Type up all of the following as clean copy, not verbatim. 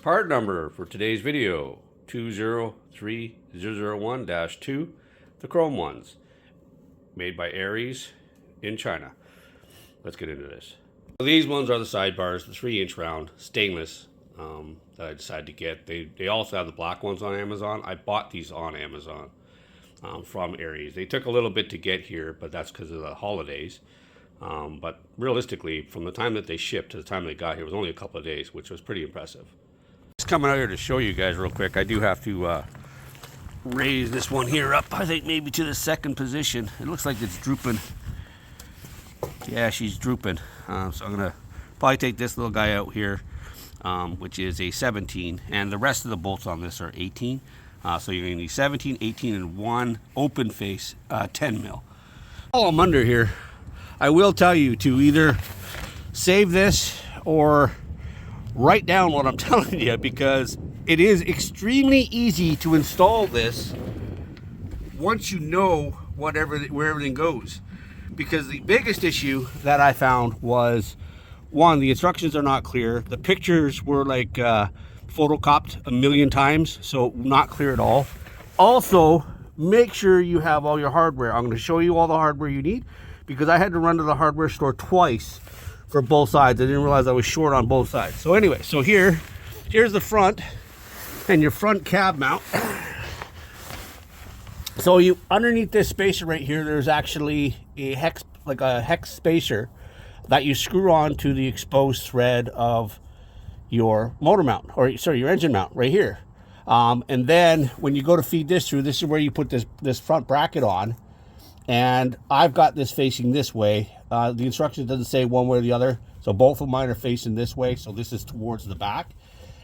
Part number for today's video, 203001-2, the chrome ones, made by Aries in China. Let's get into this. So these ones are the sidebars, the 3-inch round, stainless, that I decided to get. They also have the black ones on Amazon. I bought these on Amazon from Aries. They took a little bit to get here, but that's because of the holidays. But realistically, from the time that they shipped to the time they got here, it was only a couple of days, which was pretty impressive. Just coming out here to show you guys real quick. I do have to raise this one here up, I think maybe to the second position. It looks like it's drooping. Yeah, she's drooping. So I'm gonna probably take this little guy out here, which is a 17, and the rest of the bolts on this are 18. So you're gonna need 17, 18, and one open face 10 mil. While I'm under here, I will tell you to either save this or write down what I'm telling you, because it is extremely easy to install this once you know where everything goes. Because the biggest issue that I found was, one, the instructions are not clear. The pictures were like photocopied a million times, so not clear at all. Also, make sure you have all your hardware. I'm going to show you all the hardware you need, because I had to run to the hardware store twice for both sides. I didn't realize I was short on both sides. So anyway, so here's the front and your front cab mount. So you, underneath this spacer right here, there's actually a hex spacer that you screw on to the exposed thread of your motor mount, or sorry, your engine mount right here. And then when you go to feed this through, this is where you put this front bracket on. And I've got this facing this way. The instructions doesn't say one way or the other, so both of mine are facing this way, so this is towards the back.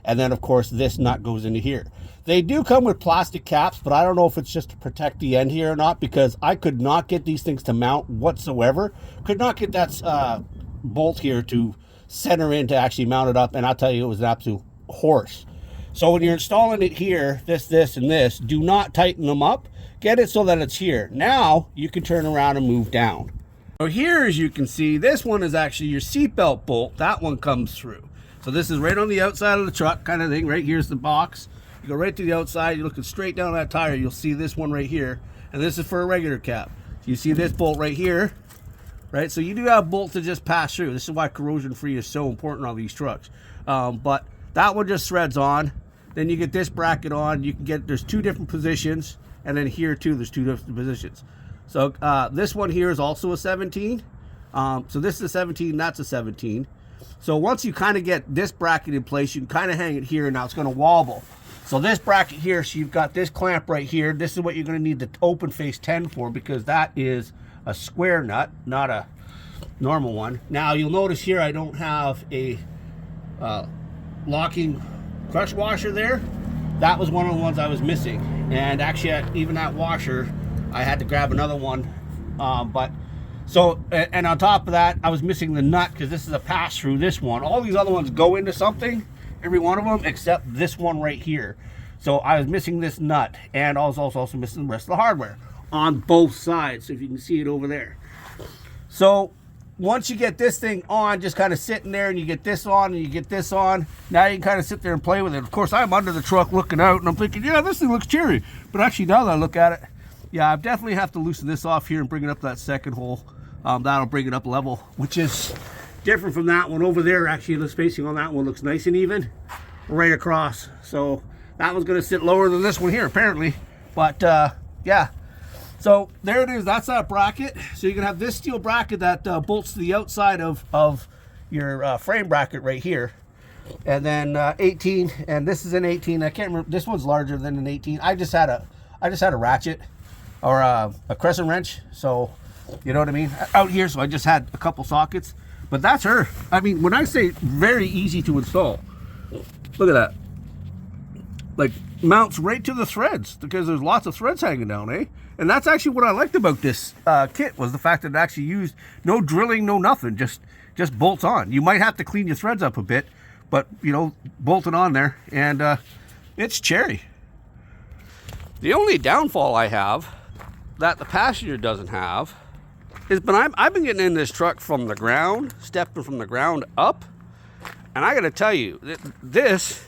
And then of course this nut goes into here. They do come with plastic caps, but I don't know if it's just to protect the end here or not, because I could not get these things to mount whatsoever. Could not get that bolt here to center in to actually mount it up, and I'll tell you, it was an absolute horse. So when you're installing it here, this, and this, do not tighten them up. Get it so that it's here. Now you can turn around and move down. So here, as you can see, this one is actually your seatbelt bolt. That one comes through. So this is right on the outside of the truck kind of thing. Right here's the box. You go right to the outside, you're looking straight down that tire, you'll see this one right here. And this is for a regular cap. So you see this bolt right here, right? So you do have a bolt to just pass through. This is why corrosion free is so important on these trucks. But that one just threads on. Then you get this bracket on. You can get, there's two different positions. And then here too, there's two different positions. So this one here is also a 17. So this is a 17, that's a 17. So once you kind of get this bracket in place, you can kind of hang it here, and now it's going to wobble. So this bracket here, so you've got this clamp right here. This is what you're going to need the open face 10 for, because that is a square nut, not a normal one. Now you'll notice here I don't have a locking crush washer there. That was one of the ones I was missing. And actually, even that washer, I had to grab another one. And on top of that, I was missing the nut, because this is a pass-through, this one. All these other ones go into something, every one of them, except this one right here. So I was missing this nut, and I was also missing the rest of the hardware on both sides, so if you can see it over there. So once you get this thing on, just kind of sitting there, and you get this on, and you get this on, now you can kind of sit there and play with it. Of course, I'm under the truck looking out, and I'm thinking, yeah, this thing looks cheery. But actually, now that I look at it, yeah, I definitely have to loosen this off here and bring it up that second hole. That'll bring it up level, which is different from that one over there. Actually, the spacing on that one looks nice and even right across. So that one's going to sit lower than this one here, apparently. But yeah, so there it is. That's that bracket. So you can have this steel bracket that bolts to the outside of your frame bracket right here. And then 18, and this is an 18. I can't remember. This one's larger than an 18. I just had a ratchet or a crescent wrench. So you know what I mean? Out here, so I just had a couple sockets. But that's her. I mean, when I say very easy to install, look at that. Like, mounts right to the threads, because there's lots of threads hanging down, eh? And that's actually what I liked about this kit, was the fact that it actually used no drilling, no nothing, just bolts on. You might have to clean your threads up a bit, but, you know, bolt it on there, and it's cherry. The only downfall I have that the passenger doesn't have is, but I've been getting in this truck from the ground, stepping from the ground up, and I got to tell you, this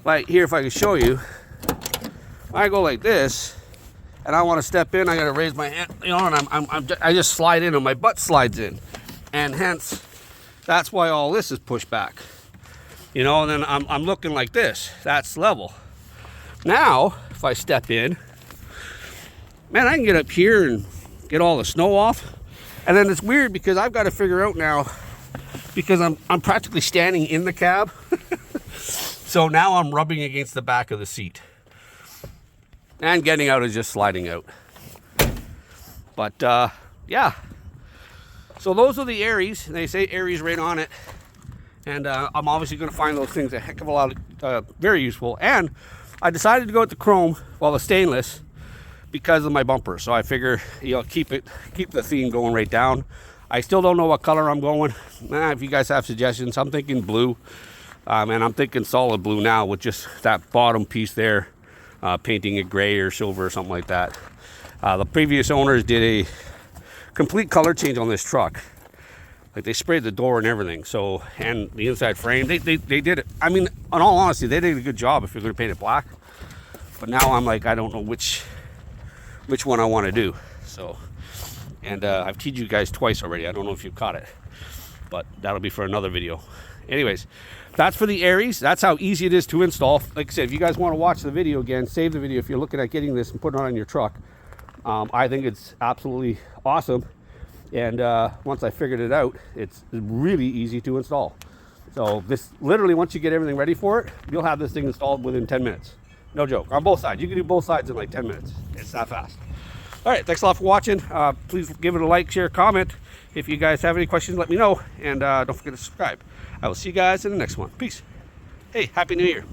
like here, if I can show you, I go like this, and I want to step in, I got to raise my hand, you know, and I just slide in, and my butt slides in, and hence, that's why all this is pushed back, you know. And then I'm looking like this. That's level. Now, if I step in, man, I can get up here and get all the snow off. And then it's weird because I've got to figure out now, because I'm practically standing in the cab. So now I'm rubbing against the back of the seat. And getting out is just sliding out. But yeah. So those are the Aries. They say Aries right on it. And I'm obviously going to find those things a heck of a lot, very useful. And I decided to go with the chrome, well, the stainless, because of my bumper. So I figure, you know, keep the theme going right down. I still don't know what color I'm going. If you guys have suggestions, I'm thinking blue. And I'm thinking solid blue now with just that bottom piece there, painting it gray or silver or something like that. The previous owners did a complete color change on this truck. Like they sprayed the door and everything. So, and the inside frame, they did it. I mean, in all honesty, they did a good job if you're going to paint it black. But now I'm like, I don't know which one I want to do. So, and I've teased you guys twice already. I don't know if you've caught it, but that'll be for another video. Anyways, that's for the Aries. That's how easy it is to install. Like I said, if you guys want to watch the video again, save the video if you're looking at getting this and putting it on your truck. I think it's absolutely awesome. And once I figured it out, it's really easy to install. So this literally, once you get everything ready for it, you'll have this thing installed within 10 minutes. No joke, on both sides. You can do both sides in like 10 minutes. It's that fast. All right, thanks a lot for watching. Please give it a like, share, comment. If you guys have any questions, let me know. And don't forget to subscribe. I will see you guys in the next one. Peace. Hey, Happy New Year.